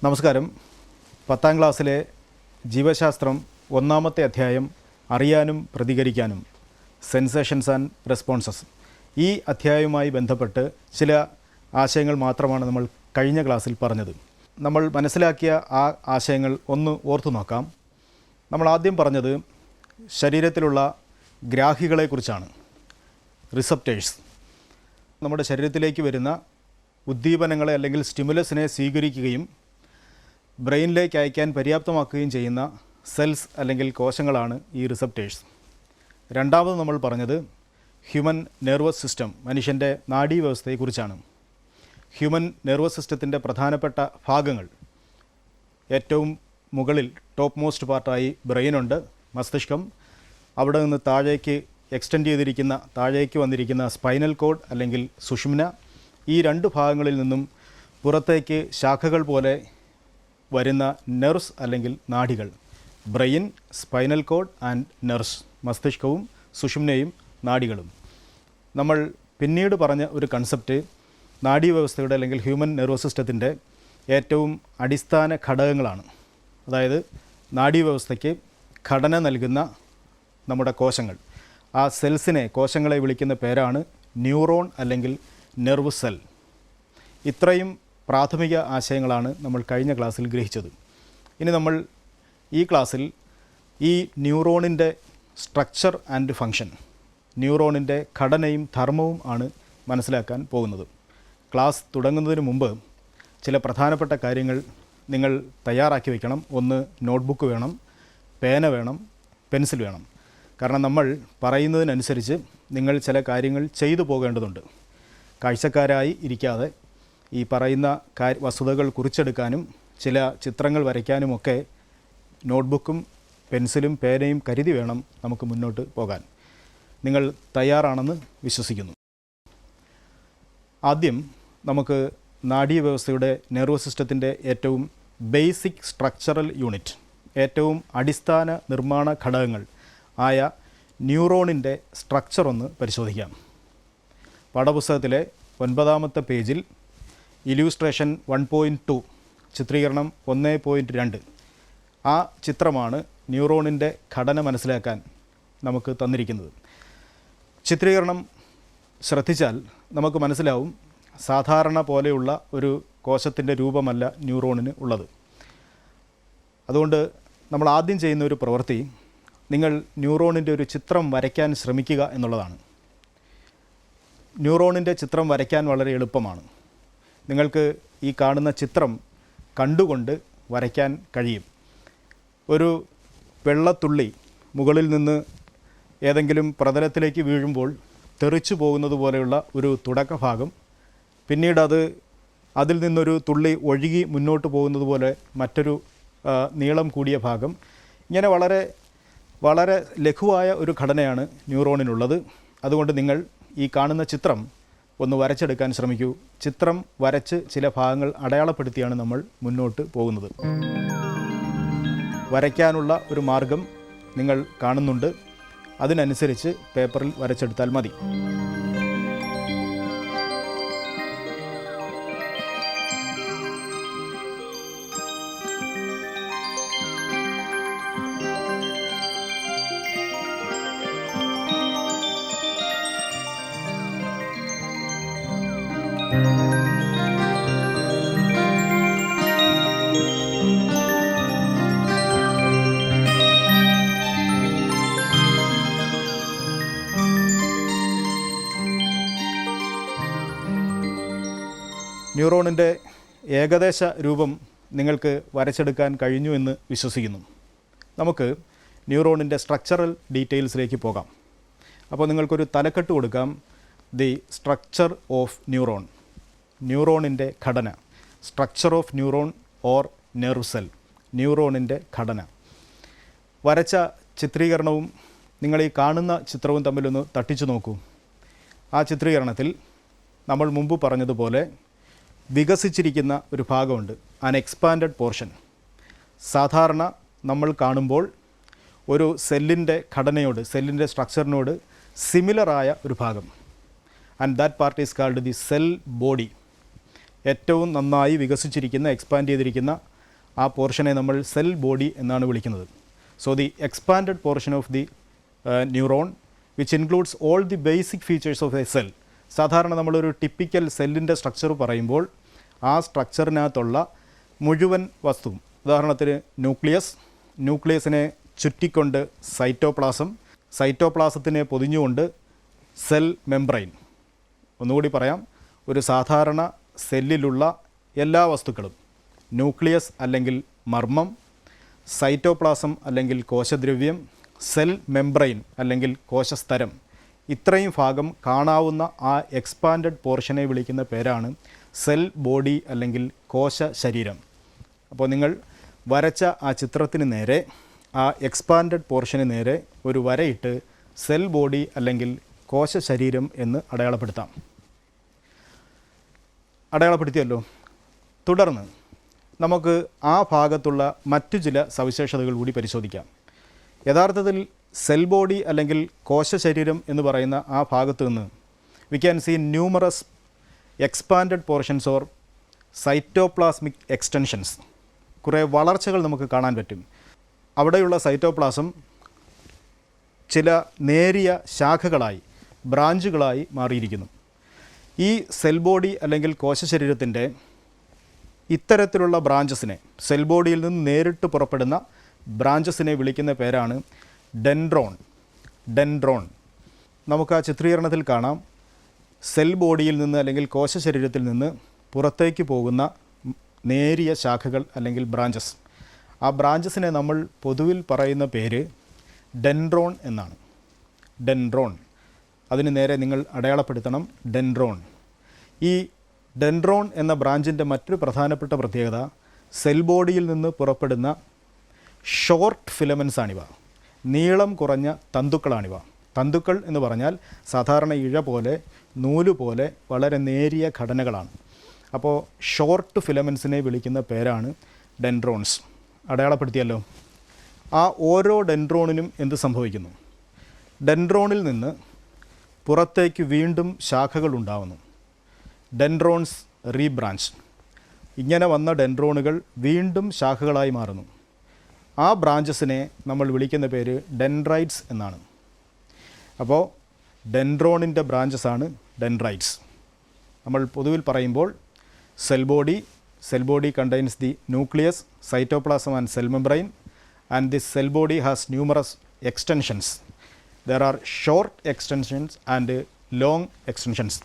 നമസ്കാരം. 10ാം ക്ലാസ്സിലെ ജീവശാസ്ത്രം 1ാമത്തെ അധ്യായം അറിയാനും പ്രതികരിക്കാനും, സെൻസേഷൻസ് ആൻഡ് റെസ്പോൺസസ്. ഈ അധ്യായവുമായി ബന്ധപ്പെട്ട് ചില ആശയങ്ങൾ മാത്രമാണ് നമ്മൾ കഴിഞ്ഞ ക്ലാസ്സിൽ പറഞ്ഞത്. നമ്മൾ മനസ്സിലാക്കിയ ആ ആശയങ്ങൾ ഒന്ന് ഓർത്തു നോക്കാം. നമ്മൾ ആദ്യം പറഞ്ഞത് ശരീരത്തിലുള്ള ഗ്രാഹികളെക്കുറിച്ചാണ്, റിസപ്റ്റേഴ്സ്. നമ്മുടെ ശരീരത്തിലേക്ക് വരുന്ന ഉദ്ദീപനങ്ങളെ അല്ലെങ്കിൽ സ്റ്റിമുലസിനെ സ്വീകരിക്കുകയും ബ്രെയിനിലേക്ക് അയക്കാൻ പര്യാപ്തമാക്കുകയും ചെയ്യുന്ന സെൽസ് അല്ലെങ്കിൽ കോശങ്ങളാണ് ഈ റിസപ്റ്റേഴ്സ്. രണ്ടാമത് നമ്മൾ പറഞ്ഞത് ഹ്യൂമൻ നെർവസ് സിസ്റ്റം, മനുഷ്യൻ്റെ നാഡീവ്യവസ്ഥയെക്കുറിച്ചാണ്. ഹ്യൂമൻ നെർവസ് സിസ്റ്റത്തിൻ്റെ പ്രധാനപ്പെട്ട ഭാഗങ്ങൾ, ഏറ്റവും മുകളിൽ ടോപ്പ് മോസ്റ്റ് പാർട്ടായി ബ്രെയിനുണ്ട്, മസ്തിഷ്കം. അവിടെ നിന്ന് താഴേക്ക് എക്സ്റ്റെൻഡ് ചെയ്തിരിക്കുന്ന, താഴേക്ക് വന്നിരിക്കുന്ന സ്പൈനൽ കോഡ് അല്ലെങ്കിൽ സുഷുമ്ന. ഈ രണ്ട് ഭാഗങ്ങളിൽ നിന്നും പുറത്തേക്ക് ശാഖകൾ പോലെ വരുന്ന നെർവ്സ് അല്ലെങ്കിൽ നാഡികൾ, brain, spinal cord and nerves, മസ്തിഷ്കവും സുഷുമ്നയും നാഡികളും. നമ്മൾ പിന്നീട് പറഞ്ഞ ഒരു കൺസെപ്റ്റ് നാഡീവ്യവസ്ഥയുടെ അല്ലെങ്കിൽ ഹ്യൂമൻ നെർവസ് സിസ്റ്റത്തിൻ്റെ ഏറ്റവും അടിസ്ഥാന ഘടകങ്ങളാണ്. അതായത് നാഡീവ്യവസ്ഥയ്ക്ക് ഘടന നൽകുന്ന നമ്മുടെ കോശങ്ങൾ, ആ സെൽസിനെ, കോശങ്ങളെ വിളിക്കുന്ന പേരാണ് ന്യൂറോൺ അല്ലെങ്കിൽ നെർവ് സെൽ. ഇത്രയും പ്രാഥമിക ആശയങ്ങളാണ് നമ്മൾ കഴിഞ്ഞ ക്ലാസ്സിൽ ഗ്രഹിച്ചത്. ഇനി നമ്മൾ ഈ ക്ലാസ്സിൽ ഈ ന്യൂറോണിൻ്റെ സ്ട്രക്ചർ ആൻഡ് ഫങ്ഷൻ, ന്യൂറോണിൻ്റെ ഘടനയും ധർമ്മവും ആണ് മനസ്സിലാക്കാൻ പോകുന്നത്. ക്ലാസ് തുടങ്ങുന്നതിന് മുമ്പ് ചില പ്രധാനപ്പെട്ട കാര്യങ്ങൾ നിങ്ങൾ തയ്യാറാക്കി വയ്ക്കണം. ഒന്ന്, നോട്ട്ബുക്ക് വേണം, പേന വേണം, പെൻസിൽ വേണം. കാരണം നമ്മൾ പറയുന്നതിനനുസരിച്ച് നിങ്ങൾ ചില കാര്യങ്ങൾ ചെയ്തു പോകേണ്ടതുണ്ട്. കാഴ്ചക്കാരായി ഇരിക്കാതെ ഈ പറയുന്ന വസ്തുതകൾ കുറിച്ചെടുക്കാനും ചില ചിത്രങ്ങൾ വരയ്ക്കാനുമൊക്കെ നോട്ട്ബുക്കും പെൻസിലും പേനയും കരുതി വേണം നമുക്ക് മുന്നോട്ട് പോകാൻ. നിങ്ങൾ തയ്യാറാണെന്ന് വിശ്വസിക്കുന്നു. ആദ്യം നമുക്ക് നാഡീവ്യവസ്ഥയുടെ നെർവസ് സിസ്റ്റത്തിൻ്റെ ഏറ്റവും ബേസിക് സ്ട്രക്ചറൽ യൂണിറ്റ്, ഏറ്റവും അടിസ്ഥാന നിർമ്മാണ ഘടകങ്ങൾ ആയ ന്യൂറോണിൻ്റെ സ്ട്രക്ചർ ഒന്ന് പരിശോധിക്കാം. പാഠപുസ്തകത്തിലെ 9ാമത്തെ പേജിൽ ഇല്യൂസ്ട്രേഷൻ 1.2, ചിത്രീകരണം 1.2, ആ ചിത്രമാണ് ന്യൂറോണിൻ്റെ ഘടന മനസ്സിലാക്കാൻ നമുക്ക് തന്നിരിക്കുന്നത്. ചിത്രീകരണം ശ്രദ്ധിച്ചാൽ നമുക്ക് മനസ്സിലാവും, സാധാരണ പോലെയുള്ള ഒരു കോശത്തിൻ്റെ രൂപമല്ല ന്യൂറോണിന് ഉള്ളത്. അതുകൊണ്ട് നമ്മൾ ആദ്യം ചെയ്യുന്ന ഒരു പ്രവൃത്തി, നിങ്ങൾ ന്യൂറോണിൻ്റെ ഒരു ചിത്രം വരയ്ക്കാൻ ശ്രമിക്കുക എന്നുള്ളതാണ്. ന്യൂറോണിൻ്റെ ചിത്രം വരയ്ക്കാൻ വളരെ എളുപ്പമാണ്. നിങ്ങൾക്ക് ഈ കാണുന്ന ചിത്രം കണ്ടുകൊണ്ട് വരയ്ക്കാൻ കഴിയും. ഒരു വെള്ളത്തുള്ളി മുകളിൽ നിന്ന് ഏതെങ്കിലും പ്രതലത്തിലേക്ക് വീഴുമ്പോൾ തെറിച്ചു പോകുന്നത് പോലെയുള്ള ഒരു തുടക്കഭാഗം, പിന്നീട് അതിൽ നിന്നൊരു തുള്ളി ഒഴുകി മുന്നോട്ട് പോകുന്നത് പോലെ മറ്റൊരു നീളം കൂടിയ ഭാഗം, ഇങ്ങനെ വളരെ വളരെ ലഘുവായ ഒരു ഘടനയാണ് ന്യൂറോണിനുള്ളത്. അതുകൊണ്ട് നിങ്ങൾ ഈ കാണുന്ന ചിത്രം ഒന്ന് വരച്ചെടുക്കാൻ ശ്രമിക്കൂ. ചിത്രം വരച്ച് ചില ഭാഗങ്ങൾ അടയാളപ്പെടുത്തിയാണ് നമ്മൾ മുന്നോട്ട് പോകുന്നത്. വരയ്ക്കാനുള്ള ഒരു മാർഗം നിങ്ങൾ കാണുന്നുണ്ട്, അതിനനുസരിച്ച് പേപ്പറിൽ വരച്ചെടുത്താൽ മതി. ന്യൂറോണിൻ്റെ ഏകദേശ രൂപം നിങ്ങൾക്ക് വരച്ചെടുക്കാൻ കഴിഞ്ഞു എന്ന് വിശ്വസിക്കുന്നു. നമുക്ക് ന്യൂറോണിൻ്റെ സ്ട്രക്ചറൽ ഡീറ്റെയിൽസിലേക്ക് പോകാം. അപ്പോൾ നിങ്ങൾക്കൊരു തലക്കെട്ട് കൊടുക്കാം, ദി സ്ട്രക്ചർ ഓഫ് ന്യൂറോൺ. ന്യൂറോണിൻ്റെ ഘടന, structure of neuron or nerve cell, ന്യൂറോണിൻ്റെ ഘടന. വരച്ച ചിത്രീകരണവും നിങ്ങൾ ഈ കാണുന്ന ചിത്രവും തമ്മിലൊന്ന് തട്ടിച്ചു നോക്കൂ. ആ ചിത്രീകരണത്തിൽ നമ്മൾ മുമ്പ് പറഞ്ഞതുപോലെ വികസിച്ചിരിക്കുന്ന ഒരു ഭാഗമുണ്ട്, ആൻ എക്സ്പാൻഡഡ് പോർഷൻ. സാധാരണ നമ്മൾ കാണുമ്പോൾ ഒരു സെല്ലിൻ്റെ ഘടനയോട്, സെല്ലിൻ്റെ സ്ട്രക്ചറിനോട് സിമിലറായ ഒരു ഭാഗം, and that part is called the cell body. ഏറ്റവും നന്നായി വികസിച്ചിരിക്കുന്ന, എക്സ്പാൻഡ് ചെയ്തിരിക്കുന്ന ആ പോർഷനെ നമ്മൾ സെൽ ബോഡി എന്നാണ് വിളിക്കുന്നത്. So the expanded portion of the neuron which includes all the basic features of A cell. സാധാരണ നമ്മളൊരു ടിപ്പിക്കൽ സെല്ലിൻ്റെ സ്ട്രക്ചർ പറയുമ്പോൾ ആ സ്ട്രക്ചറിനകത്തുള്ള മുഴുവൻ വസ്തുവും, ഉദാഹരണത്തിന് ന്യൂക്ലിയസിനെ ചുറ്റിക്കൊണ്ട് സൈറ്റോപ്ലാസം, സൈറ്റോപ്ലാസത്തിനെ പൊതിഞ്ഞുകൊണ്ട് സെൽ മെംബ്രെയിൻ. ഒന്നുകൂടി പറയാം, ഒരു സാധാരണ സെല്ലിലുള്ള എല്ലാ വസ്തുക്കളും, ന്യൂക്ലിയസ് അല്ലെങ്കിൽ മർമ്മം, സൈറ്റോപ്ലാസം അല്ലെങ്കിൽ കോശദ്രവ്യം, സെൽ മെംബ്രെയിൻ അല്ലെങ്കിൽ കോശസ്തരം, ഇത്രയും ഭാഗം കാണാവുന്ന ആ എക്സ്പാൻഡഡ് പോർഷനെ വിളിക്കുന്ന പേരാണ് സെൽ ബോഡി അല്ലെങ്കിൽ കോശ ശരീരം. അപ്പോൾ നിങ്ങൾ വരച്ച ആ ചിത്രത്തിന് നേരെ, ആ എക്സ്പാൻഡഡ് പോർഷന് നേരെ ഒരു വരയിട്ട് സെൽ ബോഡി അല്ലെങ്കിൽ കോശ ശരീരം എന്ന് അടയാളപ്പെടുത്താം. അടയാളപ്പെടുത്തിയല്ലോ. തുടർന്ന് നമുക്ക് ആ ഭാഗത്തുള്ള മറ്റു ചില സവിശേഷതകൾ കൂടി പരിശോധിക്കാം. യഥാർത്ഥത്തിൽ സെൽ ബോഡി അല്ലെങ്കിൽ കോശ ശരീരം എന്ന് പറയുന്ന ആ ഭാഗത്തു നിന്ന് we can see numerous expanded portions or cytoplasmic extensions. കുറേ വളർച്ചകൾ നമുക്ക് കാണാൻ പറ്റും. അവിടെയുള്ള സൈറ്റോപ്ലാസം ചില നേരിയ ശാഖകളായി, ബ്രാഞ്ചുകളായി മാറിയിരിക്കുന്നു. ഈ സെൽ ബോഡി അല്ലെങ്കിൽ കോശ ശരീരത്തിൻ്റെ ഇത്തരത്തിലുള്ള ബ്രാഞ്ചസിനെ, സെൽ ബോഡിയിൽ നിന്ന് നേരിട്ട് പുറപ്പെടുന്ന ബ്രാഞ്ചസിനെ വിളിക്കുന്ന പേരാണ് ഡെൻഡ്രോൺ. നമുക്ക് ആ ചിത്രീകരണത്തിൽ കാണാം, സെൽ ബോഡിയിൽ നിന്ന് അല്ലെങ്കിൽ കോശ ശരീരത്തിൽ നിന്ന് പുറത്തേക്ക് പോകുന്ന നേരിയ ശാഖകൾ അല്ലെങ്കിൽ ബ്രാഞ്ചസ്. ആ ബ്രാഞ്ചസിനെ നമ്മൾ പൊതുവിൽ പറയുന്ന പേര് ഡെൻഡ്രോൺ എന്നാണ്. ഡെൻഡ്രോൺ, അതിന് നേരെ നിങ്ങൾ അടയാളപ്പെടുത്തണം ഡെൻഡ്രോൺ. ഈ ഡെൻഡ്രോൺ എന്ന ബ്രാഞ്ചിൻ്റെ മറ്റൊരു പ്രധാനപ്പെട്ട പ്രത്യേകത, സെൽ ബോഡിയിൽ നിന്ന് പുറപ്പെടുന്ന ഷോർട്ട് ഫിലമെൻസാണിവ, നീളം കുറഞ്ഞ തന്തുക്കളാണിവ. തന്തുക്കൾ എന്ന് പറഞ്ഞാൽ സാധാരണ ഇഴ പോലെ, നൂല് പോലെ വളരെ നേരിയ ഘടനകളാണ്. അപ്പോൾ ഷോർട്ട് ഫിലമെൻസിനെ വിളിക്കുന്ന പേരാണ് ഡെൻഡ്രോൺസ്. അടയാളപ്പെടുത്തിയല്ലോ. ആ ഓരോ ഡെൻഡ്രോണിനും എന്ത് സംഭവിക്കുന്നു? ഡെൻഡ്രോണിൽ നിന്ന് പുറത്തേക്ക് വീണ്ടും ശാഖകൾ ഉണ്ടാവുന്നു. ഡെൻഡ്രോൺസ് റീബ്രാഞ്ച്. ഇങ്ങനെ വന്ന ഡെൻഡ്രോണുകൾ വീണ്ടും ശാഖകളായി മാറുന്നു. ആ ബ്രാഞ്ചസിനെ നമ്മൾ വിളിക്കുന്ന പേര് ഡെൻഡ്രൈറ്റ്സ് എന്നാണ്. അപ്പോൾ ഡെൻഡ്രോണിൻ്റെ ബ്രാഞ്ചസാണ് ഡെൻഡ്രൈറ്റ്സ്. നമ്മൾ പൊതുവിൽ പറയുമ്പോൾ cell body contains the nucleus, cytoplasm and cell membrane, and this cell body has numerous extensions. There are short extensions and long extensions.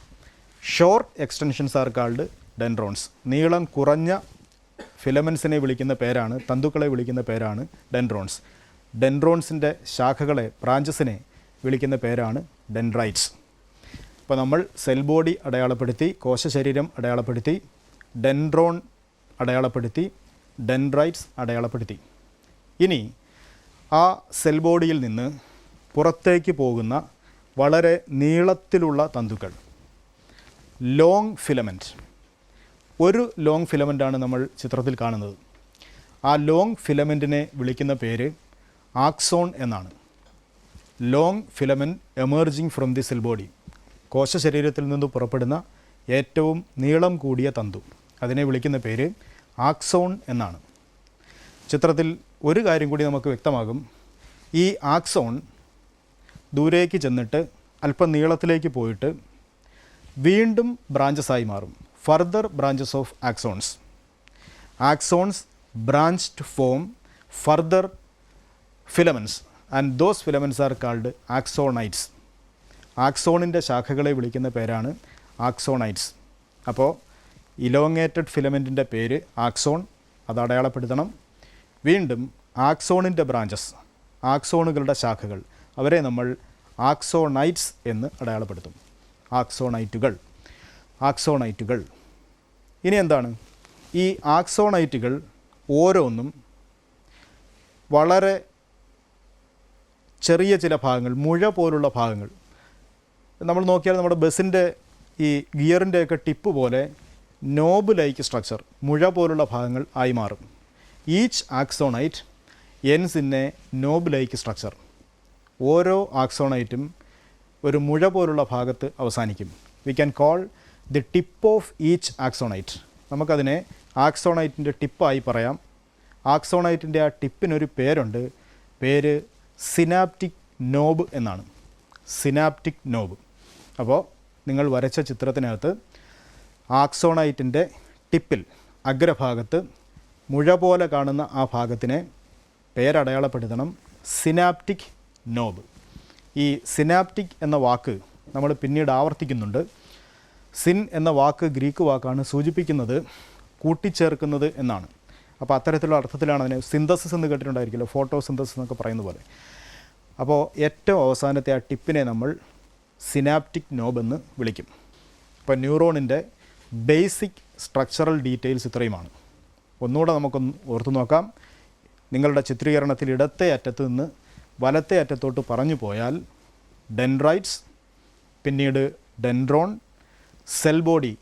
Short extensions are called dendrons. നീളം കുറഞ്ഞ ഫിലമെൻസിനെ വിളിക്കുന്ന പേരാണ്, തന്തുക്കളെ വിളിക്കുന്ന പേരാണ് ഡെൻഡ്രോൺസ്. ഡെൻഡ്രോൺസിൻ്റെ ശാഖകളെ, ബ്രാഞ്ചസിനെ വിളിക്കുന്ന പേരാണ് ഡെൻഡ്രൈറ്റ്സ്. അപ്പോൾ നമ്മൾ സെൽ ബോഡി അടയാളപ്പെടുത്തി, കോശ ശരീരം അടയാളപ്പെടുത്തി, ഡെൻഡ്രോൺ അടയാളപ്പെടുത്തി, ഡെൻഡ്രൈറ്റ്സ് അടയാളപ്പെടുത്തി. ഇനി ആ സെൽ ബോഡിയിൽ നിന്ന് പുറത്തേക്ക് പോകുന്ന വളരെ നീളത്തിലുള്ള തന്തുക്കൾ, ലോങ് ഫിലമെൻറ്റ്. ഒരു ലോങ് ഫിലമെൻ്റാണ് നമ്മൾ ചിത്രത്തിൽ കാണുന്നത്. ആ ലോങ് ഫിലമെൻറ്റിനെ വിളിക്കുന്ന പേര് ആക്സോൺ എന്നാണ്. Long filament emerging from the cell body. കോശ ശരീരത്തിൽ നിന്ന് പുറപ്പെടുന്ന ഏറ്റവും നീളം കൂടിയ തന്തു, അതിനെ വിളിക്കുന്ന പേര് ആക്സോൺ എന്നാണ്. ചിത്രത്തിൽ ഒരു കാര്യം കൂടി നമുക്ക് വ്യക്തമാകും. ഈ ആക്സോൺ ദൂരേക്ക് ചെന്നിട്ട് അല്പം നീളത്തിലേക്ക് പോയിട്ട് വീണ്ടും ബ്രാഞ്ചസായി മാറും. Further branches of axons. Axons branch to form further filaments and those filaments are called axonites. ആക്സോണിൻ്റെ ശാഖകളെ വിളിക്കുന്ന പേരാണ് ആക്സോണൈറ്റ്സ്. അപ്പോൾ ഇലോങ്ങേറ്റഡ് ഫിലമെൻറ്റിൻ്റെ പേര് ആക്സോൺ, അത് അടയാളപ്പെടുത്തണം. വീണ്ടും ആക്സോണിൻ്റെ ബ്രാഞ്ചസ്, ആക്സോണുകളുടെ ശാഖകൾ, അവരെ നമ്മൾ ആക്സോണൈറ്റ്സ് എന്ന് അടയാളപ്പെടുത്തും. ആക്സോണൈറ്റുകൾ. ഇനി എന്താണ്? ഈ ആക്സോണൈറ്റുകൾ ഓരോന്നും വളരെ ചെറിയ ചില ഭാഗങ്ങൾ, മുഴ പോലുള്ള ഭാഗങ്ങൾ, നമ്മൾ നോക്കിയാൽ നമ്മുടെ ബസ്സിൻ്റെ ഈ ഗിയറിൻ്റെയൊക്കെ ടിപ്പ് പോലെ നോബ് ലൈക്ക് സ്ട്രക്ചർ, മുഴ പോലുള്ള ഭാഗങ്ങൾ ആയി മാറും. Each axonite ends in a knob like structure. ഓരോ ആക്സോണൈറ്റും ഒരു മുഴ പോലുള്ള ഭാഗത്ത് അവസാനിക്കും. We can call the tip of each axonite. നമുക്കതിനെ ആക്സോണൈറ്റിൻ്റെ ടിപ്പായി പറയാം. ആക്സോണൈറ്റിൻ്റെ ആ ടിപ്പിനൊരു പേരുണ്ട്. പേര് സിനാപ്റ്റിക് നോബ് എന്നാണ്. Synaptic knob. അപ്പോൾ നിങ്ങൾ വരച്ച ചിത്രത്തിനകത്ത് ആക്സോണൈറ്റിൻ്റെ ടിപ്പിൽ അഗ്രഭാഗത്ത് മുഴ പോലെ കാണുന്ന ആ ഭാഗത്തിനെ പേരടയാളപ്പെടുത്തണം സിനാപ്റ്റിക് നോബ്. ഈ സിനാപ്റ്റിക് എന്ന വാക്ക് നമ്മൾ പിന്നീട് ആവർത്തിക്കുന്നുണ്ട്. സിൻ എന്ന വാക്ക് ഗ്രീക്ക് വാക്കാണ്, സൂചിപ്പിക്കുന്നത് കൂട്ടിച്ചേർക്കുന്നത് എന്നാണ്. അപ്പോൾ അത്തരത്തിലുള്ള അർത്ഥത്തിലാണ് അതിനെ സിന്തസിസ് എന്ന് കേട്ടിട്ടുണ്ടായിരിക്കുമല്ലോ, ഫോട്ടോ സിന്തസിസ് എന്നൊക്കെ പറയുന്ന പോലെ. അപ്പോൾ ഏറ്റവും അവസാനത്തെ ആ ടിപ്പിനെ നമ്മൾ സിനാപ്റ്റിക് നോബ് എന്ന് വിളിക്കും. അപ്പോൾ ന്യൂറോണിൻ്റെ ബേസിക് സ്ട്രക്ചറൽ ഡീറ്റെയിൽസ് ഇത്രയുമാണ്. ഒന്നുകൂടെ നമുക്കൊന്ന് ഓർത്തു നോക്കാം. നിങ്ങളുടെ ചിത്രീകരണത്തിൽ ഇടത്തെ അറ്റത്ത് നിന്ന് വലത്തെ അറ്റത്തോട്ട് പറഞ്ഞു പോയാൽ ഡെൻഡ്രൈറ്റ്സ്, പിന്നീട് ഡെൻഡ്രോൺ, സെൽ ബോഡി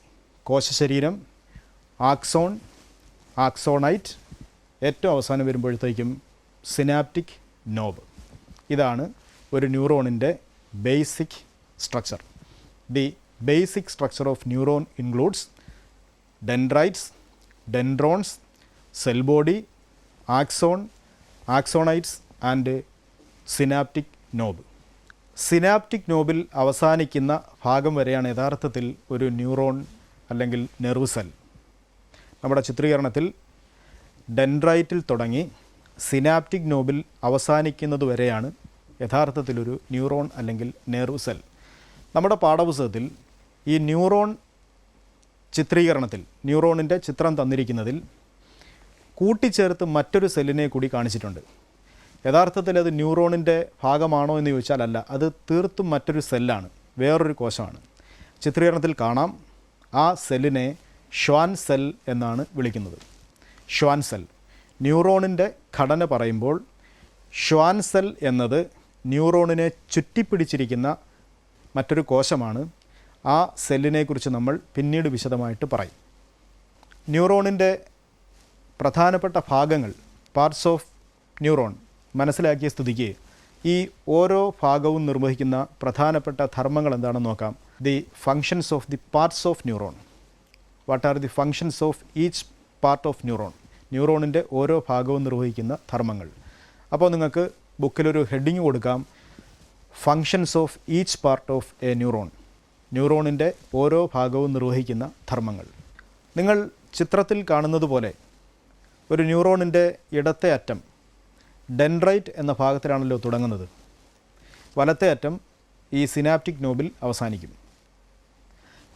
കോശശരീരം, ആക്സോൺ, ആക്സോണൈറ്റ്, ഏറ്റവും അവസാനം വരുമ്പോഴത്തേക്കും സിനാപ്റ്റിക് നോബ്. ഇതാണ് ഒരു ന്യൂറോണിൻ്റെ basic structure. The basic structure of neuron includes dendrites, dendrons, cell body, axon, axonites and synaptic knob. Synaptic നോബിൽ അവസാനിക്കുന്ന ഭാഗം വരെയാണ് യഥാർത്ഥത്തിൽ ഒരു ന്യൂറോൺ അല്ലെങ്കിൽ നെർവ് സെൽ. നമ്മുടെ ചിത്രീകരണത്തിൽ ഡെൻഡ്രൈറ്റിൽ തുടങ്ങി സിനാപ്റ്റിക് നോബിൽ അവസാനിക്കുന്നത് വരെയാണ് യഥാർത്ഥത്തിലൊരു ന്യൂറോൺ അല്ലെങ്കിൽ നെർവ് സെൽ. നമ്മുടെ പാഠപുസ്തകത്തിൽ ഈ ന്യൂറോൺ ചിത്രീകരണത്തിൽ ന്യൂറോണിൻ്റെ ചിത്രം തന്നിരിക്കുന്നതിൽ കൂട്ടിച്ചേർത്ത് മറ്റൊരു സെല്ലിനെ കൂടി കാണിച്ചിട്ടുണ്ട്. യഥാർത്ഥത്തിൽ അത് ന്യൂറോണിൻ്റെ ഭാഗമാണോ എന്ന് ചോദിച്ചാൽ അല്ല, അത് തീർത്തും മറ്റൊരു സെല്ലാണ്, വേറൊരു കോശമാണ്. ചിത്രീകരണത്തിൽ കാണാം, ആ സെല്ലിനെ ഷ്വാൻ സെൽ എന്നാണ് വിളിക്കുന്നത്. Schwann cell. ന്യൂറോണിൻ്റെ ഘടന പറയുമ്പോൾ ഷ്വാൻ സെൽ എന്നത് ന്യൂറോണിനെ ചുറ്റിപ്പിടിച്ചിരിക്കുന്ന മറ്റൊരു കോശമാണ്. ആ സെല്ലിനെക്കുറിച്ച് നമ്മൾ പിന്നീട് വിശദമായിട്ട് പറയും. ന്യൂറോണിൻ്റെ പ്രധാനപ്പെട്ട ഭാഗങ്ങൾ, പാർട്സ് ഓഫ് ന്യൂറോൺ മനസ്സിലാക്കിയ സ്ഥിതിക്ക് ഈ ഓരോ ഭാഗവും നിർവഹിക്കുന്ന പ്രധാനപ്പെട്ട ധർമ്മങ്ങൾ എന്താണെന്ന് നോക്കാം. The functions of the parts of neuron. What are the functions of each part of neuron? ന്യൂറോണിൻ്റെ ഓരോ ഭാഗവും നിർവഹിക്കുന്ന ധർമ്മങ്ങൾ. അപ്പോൾ നിങ്ങൾക്ക് ബുക്കിലൊരു ഹെഡിങ് കൊടുക്കാം, functions of each part of a neuron. ന്യൂറോണിൻ്റെ ഓരോ ഭാഗവും നിർവഹിക്കുന്ന ധർമ്മങ്ങൾ. നിങ്ങൾ ചിത്രത്തിൽ കാണുന്നത് പോലെ ഒരു ന്യൂറോണിൻ്റെ ഇടത്തെ അറ്റം ഡെൻഡ്രൈറ്റ് എന്ന ഭാഗത്തിലാണല്ലോ തുടങ്ങുന്നത്. വലത്തെ അറ്റം ഈ സിനാപ്റ്റിക് നോബിൽ അവസാനിക്കും.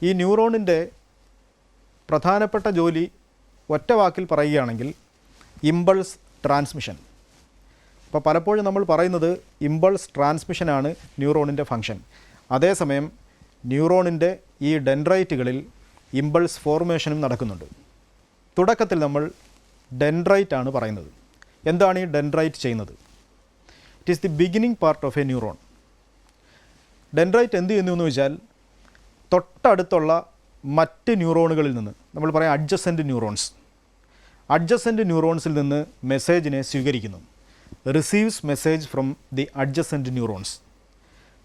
ഈ ന്യൂറോണിൻ്റെ പ്രധാനപ്പെട്ട ജോലി ഒറ്റ വാക്കിൽ പറയുകയാണെങ്കിൽ ഇമ്പൾസ് ട്രാൻസ്മിഷൻ. അപ്പോൾ പലപ്പോഴും നമ്മൾ പറയുന്നത് ഇമ്പൾസ് ട്രാൻസ്മിഷനാണ് ന്യൂറോണിൻ്റെ ഫങ്ഷൻ. അതേസമയം ന്യൂറോണിൻ്റെ ഈ ഡെൻഡ്രൈറ്റുകളിൽ ഇമ്പൾസ് ഫോർമേഷനും നടക്കുന്നുണ്ട്. തുടക്കത്തിൽ നമ്മൾ ഡെൻഡ്രൈറ്റ് ആണ് പറയുന്നത്. എന്താണ് ഈ ഡെൻഡ്രൈറ്റ് ചെയ്യുന്നത്? It is the beginning part of a neuron. Dendrite എന്ത് ചെയ്യുന്നു എന്ന് വെച്ചാൽ തൊട്ടടുത്തുള്ള മറ്റ് ന്യൂറോണുകളിൽ നിന്ന്, നമ്മൾ പറയാം അഡ്ജസൻറ്റ് ന്യൂറോൺസ്, അഡ്ജസൻറ്റ് ന്യൂറോൺസിൽ നിന്ന് മെസ്സേജിനെ സ്വീകരിക്കുന്നു. Receives message from the adjacent neurons.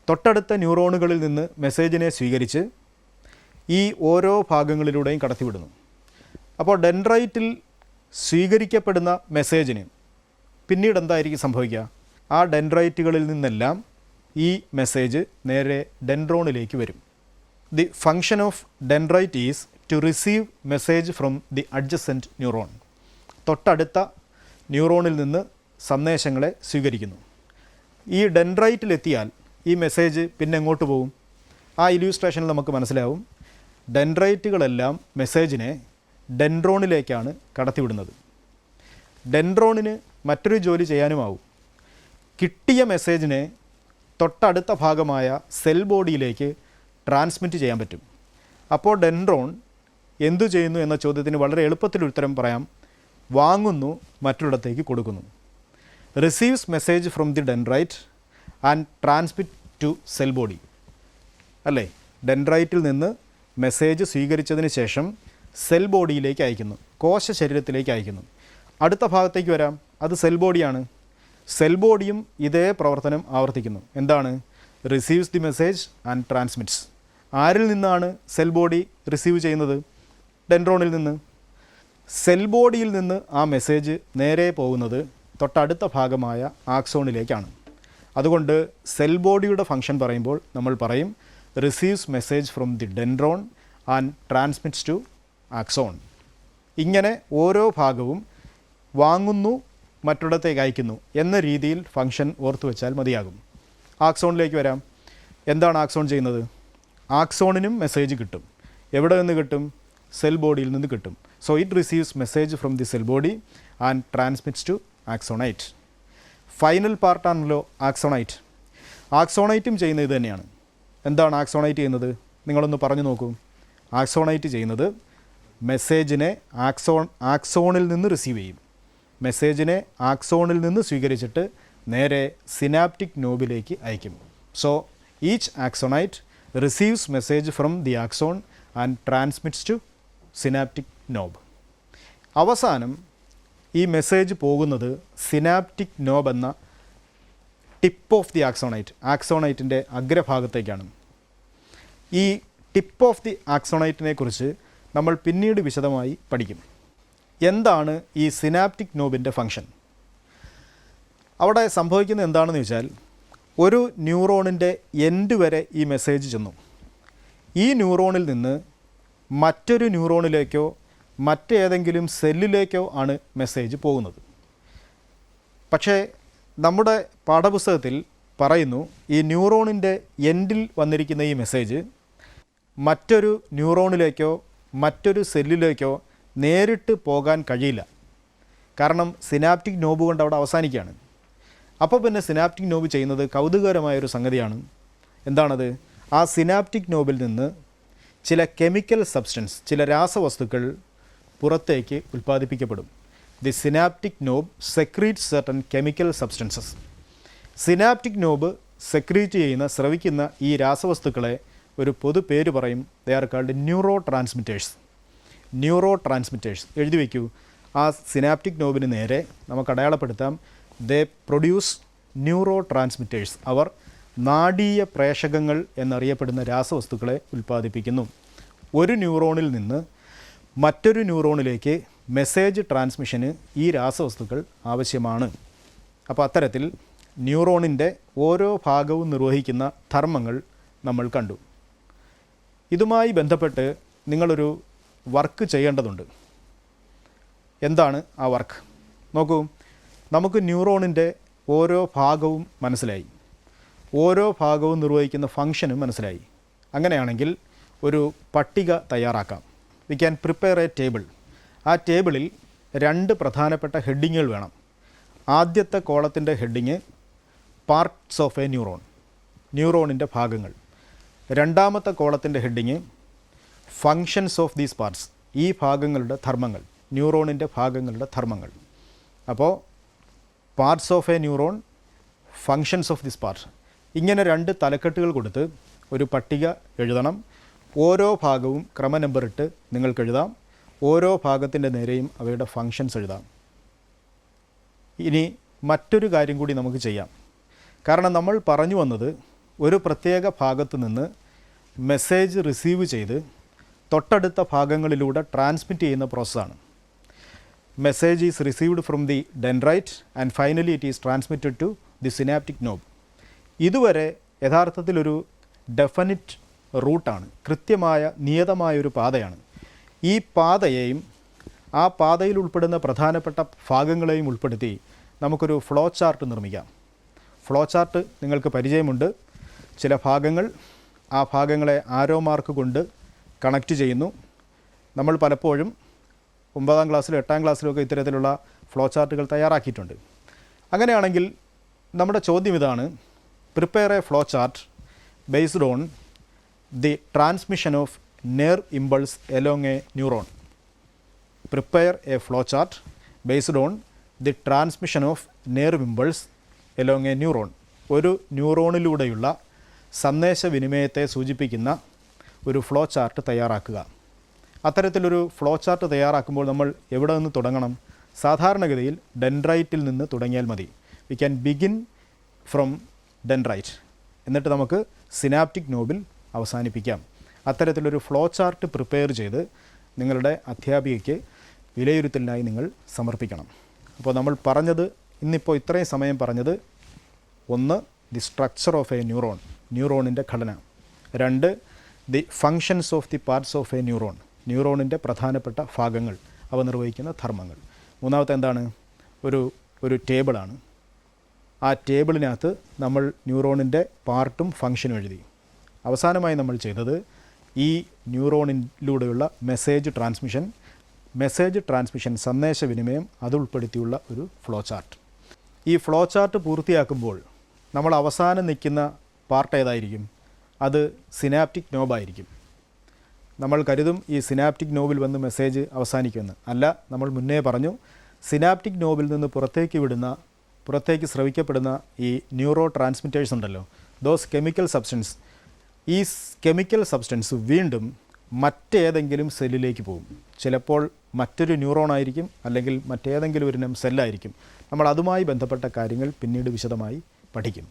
തൊട്ടടുത്ത ന്യൂറോണുകളിൽ നിന്ന് മെസ്സേജിനെ സ്വീകരിച്ച് ഈ ഓരോ ഭാഗങ്ങളിലൂടെയും കടത്തിവിടുന്നു. അപ്പോൾ ഡെൻഡ്രൈറ്റിൽ സ്വീകരിക്കപ്പെടുന്ന മെസ്സേജിന് പിന്നീട് എന്തായിരിക്കും സംഭവിക്കുക? ആ ഡെൻഡ്രൈറ്റുകളിൽ നിന്നെല്ലാം ഈ മെസ്സേജ് നേരെ ഡെൻഡ്രോണിലേക്ക് വരും. The function of dendrite is to receive message from the adjacent neuron. തൊട്ടടുത്ത ന്യൂറോണിൽ നിന്ന് സന്ദേശങ്ങളെ സ്വീകരിക്കുന്നു. ഈ ഡെൻഡ്രൈറ്റിലെത്തിയാൽ ഈ മെസ്സേജ് പിന്നെ എങ്ങോട്ട് പോകും? ആ ഇല്യൂസ്ട്രേഷനിൽ നമുക്ക് മനസ്സിലാവും. ഡെൻഡ്രൈറ്റുകളെല്ലാം മെസ്സേജിനെ ഡെൻഡ്രോണിലേക്കാണ് കടത്തിവിടുന്നത്. ഡെൻഡ്രോണിന് മറ്റൊരു ജോലി ചെയ്യാനുമാവും. കിട്ടിയ മെസ്സേജിനെ തൊട്ടടുത്ത ഭാഗമായ സെൽ ബോഡിയിലേക്ക് ട്രാൻസ്മിറ്റ് ചെയ്യാൻ പറ്റും. അപ്പോൾ ഡെൻഡ്രോൺ എന്തു ചെയ്യുന്നു എന്ന ചോദ്യത്തിന് വളരെ എളുപ്പത്തിൽ ഉത്തരം പറയാം. വാങ്ങുന്നു, മറ്റൊരിടത്തേക്ക് കൊടുക്കുന്നു. Receives message from the dendrite and transmit to cell body. അല്ലേ, ഡെൻഡ്രൈറ്റിൽ നിന്ന് മെസ്സേജ് സ്വീകരിച്ചതിന് ശേഷം സെൽ ബോഡിയിലേക്ക് അയക്കുന്നു, കോശ ശരീരത്തിലേക്ക് അയക്കുന്നു. അടുത്ത ഭാഗത്തേക്ക് വരാം, അത് സെൽ ബോഡിയാണ്. സെൽ ബോഡിയും ഇതേ പ്രവർത്തനം ആവർത്തിക്കുന്നു. എന്താണ്? Receives the message and transmits. ആരിൽ നിന്നാണ് സെൽ ബോഡി റിസീവ് ചെയ്യുന്നത്? ഡെൻഡ്രോണിൽ നിന്ന്. സെൽ ബോഡിയിൽ നിന്ന് ആ മെസ്സേജ് നേരെ പോകുന്നത് തൊട്ടടുത്ത ഭാഗമായ ആക്സോണിലേക്കാണ്. അതുകൊണ്ട് സെൽ ബോഡിയുടെ ഫംഗ്ഷൻ പറയുമ്പോൾ നമ്മൾ പറയും receives message from the dendron and transmits to axon. ഇങ്ങനെ ഓരോ ഭാഗവും വാങ്ങുന്നു, മറ്റൊരിടത്തേക്ക് അയക്കുന്നു എന്ന രീതിയിൽ ഫംഗ്ഷൻ ഓർത്തു വെച്ചാൽ മതിയാകും. ആക്സോണിലേക്ക് വരാം. എന്താണ് ആക്സോൺ ചെയ്യുന്നത്? ആക്സോണിനും മെസ്സേജ് കിട്ടും. എവിടെ നിന്ന് കിട്ടും? സെൽ ബോഡിയിൽ നിന്ന് കിട്ടും. So it receives message from the cell body and transmits to axonite. Final പാർട്ടാണല്ലോ ആക്സോണൈറ്റ്. ആക്സോണൈറ്റും ചെയ്യുന്നത് ഇത് തന്നെയാണ്. എന്താണ് ആക്സോണൈറ്റ് ചെയ്യുന്നത്? നിങ്ങളൊന്ന് പറഞ്ഞു നോക്കൂ. ആക്സോണൈറ്റ് ചെയ്യുന്നത് മെസ്സേജിനെ ആക്സോണിൽ നിന്ന് റിസീവ് ചെയ്യും. മെസ്സേജിനെ ആക്സോണിൽ നിന്ന് സ്വീകരിച്ചിട്ട് നേരെ സിനാപ്റ്റിക് നോബിലേക്ക് അയക്കും. So each axonite receives message from the axon and transmits to synaptic knob. അവസാനം ഈ മെസ്സേജ് പോകുന്നത് സിനാപ്റ്റിക് നോബ് എന്ന ടിപ്പ് ഓഫ് ദി ആക്സോണൈറ്റ്, ആക്സോണൈറ്റിൻ്റെ അഗ്രഭാഗത്തേക്കാണ്. ഈ ടിപ്പ് ഓഫ് ദി ആക്സോണൈറ്റിനെ കുറിച്ച് നമ്മൾ പിന്നീട് വിശദമായി പഠിക്കും. എന്താണ് ഈ സിനാപ്റ്റിക് നോബിൻ്റെ ഫംഗ്ഷൻ? അവിടെ സംഭവിക്കുന്നത് എന്താണെന്ന് വെച്ചാൽ, ഒരു ന്യൂറോണിൻ്റെ എൻഡ് വരെ ഈ മെസ്സേജ് ചെന്നു. ഈ ന്യൂറോണിൽ നിന്ന് മറ്റൊരു ന്യൂറോണിലേക്കോ മറ്റേതെങ്കിലും സെല്ലിലേക്കോ ആണ് മെസ്സേജ് പോകുന്നത്. പക്ഷേ നമ്മുടെ പാഠപുസ്തകത്തിൽ പറയുന്നു ഈ ന്യൂറോണിൻ്റെ എൻഡിൽ വന്നിരിക്കുന്ന ഈ മെസ്സേജ് മറ്റൊരു ന്യൂറോണിലേക്കോ മറ്റൊരു സെല്ലിലേക്കോ നേരിട്ട് പോകാൻ കഴിയില്ല. കാരണം സിനാപ്റ്റിക് നോബ് കൊണ്ട് അവിടെ അവസാനിക്കുകയാണ്. അപ്പോൾ പിന്നെ സിനാപ്റ്റിക് നോബ് ചെയ്യുന്നത് കൗതുകകരമായൊരു സംഗതിയാണ്. എന്താണത്? ആ സിനാപ്റ്റിക് നോബിൽ നിന്ന് ചില കെമിക്കൽ സബ്സ്റ്റൻസ്, ചില രാസവസ്തുക്കൾ പുറത്തേക്ക് ഉൽപ്പാദിപ്പിക്കപ്പെടും. The synaptic knob secretes certain chemical substances. Synaptic knob secrete ചെയ്യുന്ന, സ്രവിക്കുന്ന ഈ രാസവസ്തുക്കളെ ഒരു പൊതു പേര് പറയും. They are called neurotransmitters. Neurotransmitters എഴുതി വയ്ക്കൂ. ആ സിനാപ്റ്റിക് നോബിന് നേരെ നമുക്ക് അടയാളപ്പെടുത്താം. They produce neurotransmitters. അവർ നാഡീയ പ്രേഷകങ്ങൾ എന്നറിയപ്പെടുന്ന രാസവസ്തുക്കളെ ഉൽപ്പാദിപ്പിക്കുന്നു. ഒരു ന്യൂറോണിൽ നിന്ന് മറ്റൊരു ന്യൂറോണിലേക്ക് മെസ്സേജ് ട്രാൻസ്മിഷന് ഈ രാസവസ്തുക്കൾ ആവശ്യമാണ്. അപ്പോൾ അത്തരത്തിൽ ന്യൂറോണിൻ്റെ ഓരോ ഭാഗവും നിർവഹിക്കുന്ന ധർമ്മങ്ങൾ നമ്മൾ കണ്ടു. ഇതുമായി ബന്ധപ്പെട്ട് നിങ്ങളൊരു വർക്ക് ചെയ്യേണ്ടതുണ്ട്. എന്താണ് ആ വർക്ക്? നോക്കൂ, നമുക്ക് ന്യൂറോണിൻ്റെ ഓരോ ഭാഗവും മനസ്സിലായി, ഓരോ ഭാഗവും നിർവഹിക്കുന്ന ഫംഗ്ഷനും മനസ്സിലായി. അങ്ങനെയാണെങ്കിൽ ഒരു പട്ടിക തയ്യാറാക്കാം. We can prepare a table. ആ ടേബിളിൽ രണ്ട് പ്രധാനപ്പെട്ട ഹെഡിങ്ങുകൾ വേണം. ആദ്യത്തെ കോളത്തിൻ്റെ heading parts of a neuron, ന്യൂറോണിൻ്റെ ഭാഗങ്ങൾ. രണ്ടാമത്തെ കോളത്തിൻ്റെ heading functions of these parts, ഈ ഭാഗങ്ങളുടെ ധർമ്മങ്ങൾ, ന്യൂറോണിൻ്റെ ഭാഗങ്ങളുടെ ധർമ്മങ്ങൾ. അപ്പോൾ parts of a neuron, functions of this part, ഇങ്ങനെ രണ്ട് തലക്കെട്ടുകൾ കൊടുത്ത് ഒരു പട്ടിക എഴുതണം. ഓരോ ഭാഗവും ക്രമ നമ്പറിട്ട് നിങ്ങൾക്ക് എഴുതാം. ഓരോ ഭാഗത്തിൻ്റെ നേരെയും അവയുടെ ഫങ്ഷൻസ് എഴുതാം. ഇനി മറ്റൊരു കാര്യം കൂടി നമുക്ക് ചെയ്യാം. കാരണം നമ്മൾ പറഞ്ഞു വന്നത് ഒരു പ്രത്യേക ഭാഗത്ത് നിന്ന് മെസ്സേജ് റിസീവ് ചെയ്ത് തൊട്ടടുത്ത ഭാഗങ്ങളിലൂടെ ട്രാൻസ്മിറ്റ് ചെയ്യുന്ന പ്രോസസ്സാണ്. Message is received from the dendrite and finally it is transmitted to the synaptic knob. ഇതുവരെ യഥാർത്ഥത്തിലൊരു ഡെഫിനിറ്റ് റൂട്ടാണ്, കൃത്യമായ നിയതമായൊരു പാതയാണ്. ഈ പാതയെയും ആ പാതയിൽ ഉൾപ്പെടുന്ന പ്രധാനപ്പെട്ട ഭാഗങ്ങളെയും ഉൾപ്പെടുത്തി നമുക്കൊരു ഫ്ലോ ചാർട്ട് നിർമ്മിക്കാം. ഫ്ലോ ചാർട്ട് നിങ്ങൾക്ക് പരിചയമുണ്ട്. ചില ഭാഗങ്ങൾ, ആ ഭാഗങ്ങളെ ആരോ മാർക്ക് കൊണ്ട് കണക്റ്റ് ചെയ്യുന്നു. നമ്മൾ പലപ്പോഴും 9ാം ക്ലാസ്സിലും 8ാം ക്ലാസ്സിലുമൊക്കെ ഇത്തരത്തിലുള്ള ഫ്ലോ ചാർട്ടുകൾ തയ്യാറാക്കിയിട്ടുണ്ട്. അങ്ങനെയാണെങ്കിൽ നമ്മുടെ ചോദ്യം ഇതാണ്: prepare A flow chart based on the transmission of nerve impulse along A neuron. Prepare A flow chart based on the transmission of nerve impulse along A neuron. ഒരു ന്യൂറോണിലൂടെയുള്ള സന്ദേശവിനിമയത്തെ സൂചിപ്പിക്കുന്ന ഒരു ഫ്ലോ ചാർട്ട് തയ്യാറാക്കുക. അത്തരത്തിലൊരു ഫ്ലോ ചാർട്ട് തയ്യാറാക്കുമ്പോൾ നമ്മൾ എവിടെ നിന്ന് തുടങ്ങണം? സാധാരണഗതിയിൽ ഡെൻഡ്രൈറ്റിൽ നിന്ന് തുടങ്ങിയാൽ മതി. We can begin from dendrite, എന്നിട്ട് നമുക്ക് സിനാപ്റ്റിക് നോബിൽ അവസാനിപ്പിക്കാം. അത്തരത്തിലൊരു ഫ്ലോ ചാർട്ട് പ്രിപ്പയർ ചെയ്ത് നിങ്ങളുടെ അധ്യാപികയ്ക്ക് വിലയിരുത്തലിനായി നിങ്ങൾ സമർപ്പിക്കണം. അപ്പോൾ നമ്മൾ പറഞ്ഞത്, ഇന്നിപ്പോൾ ഇത്രയും സമയം പറഞ്ഞത്, 1 the structure of a neuron, ന്യൂറോണിൻ്റെ ഘടന. 2 the functions of the parts of a neuron, ന്യൂറോണിൻ്റെ പ്രധാനപ്പെട്ട ഭാഗങ്ങൾ, അവ നിർവഹിക്കുന്ന ധർമ്മങ്ങൾ. 3ാമത്തെ എന്താണ്? ഒരു ടേബിളാണ്. ആ ടേബിളിനകത്ത് നമ്മൾ ന്യൂറോണിൻ്റെ പാർട്ടും ഫങ്ഷനും എഴുതി. അവസാനമായി നമ്മൾ ചെയ്തത് ഈ ന്യൂറോണിലൂടെയുള്ള മെസ്സേജ് ട്രാൻസ്മിഷൻ സന്ദേശവിനിമയം അതുൾപ്പെടുത്തിയുള്ള ഒരു ഫ്ലോ ചാർട്ട്. ഈ ഫ്ലോ ചാർട്ട് പൂർത്തിയാക്കുമ്പോൾ നമ്മൾ അവസാനം നിൽക്കുന്ന പാർട്ട് ഏതായിരിക്കും? അത് സിനാപ്റ്റിക് നോബായിരിക്കും. നമ്മൾ കരുതും ഈ സിനാപ്റ്റിക് നോബിൽ വന്ന് മെസ്സേജ് അവസാനിക്കുമെന്ന്. അല്ല, നമ്മൾ മുന്നേ പറഞ്ഞു, സിനാപ്റ്റിക് നോബിൽ നിന്ന് പുറത്തേക്ക് സ്രവിക്കപ്പെടുന്ന ഈ ന്യൂറോ ട്രാൻസ്മിറ്റേഴ്സ് ഉണ്ടല്ലോ, ദോസ് കെമിക്കൽ സബ്സ്റ്റൻസ്, ഈ കെമിക്കൽ സബ്സ്റ്റൻസ് വീണ്ടും മറ്റേതെങ്കിലും സെല്ലിലേക്ക് പോകും. ചിലപ്പോൾ മറ്റൊരു ന്യൂറോൺ ആയിരിക്കും, അല്ലെങ്കിൽ മറ്റേതെങ്കിലും ഒരു സെല്ലായിരിക്കും. നമ്മൾ അതുമായി ബന്ധപ്പെട്ട കാര്യങ്ങൾ പിന്നീട് വിശദമായി പഠിക്കും.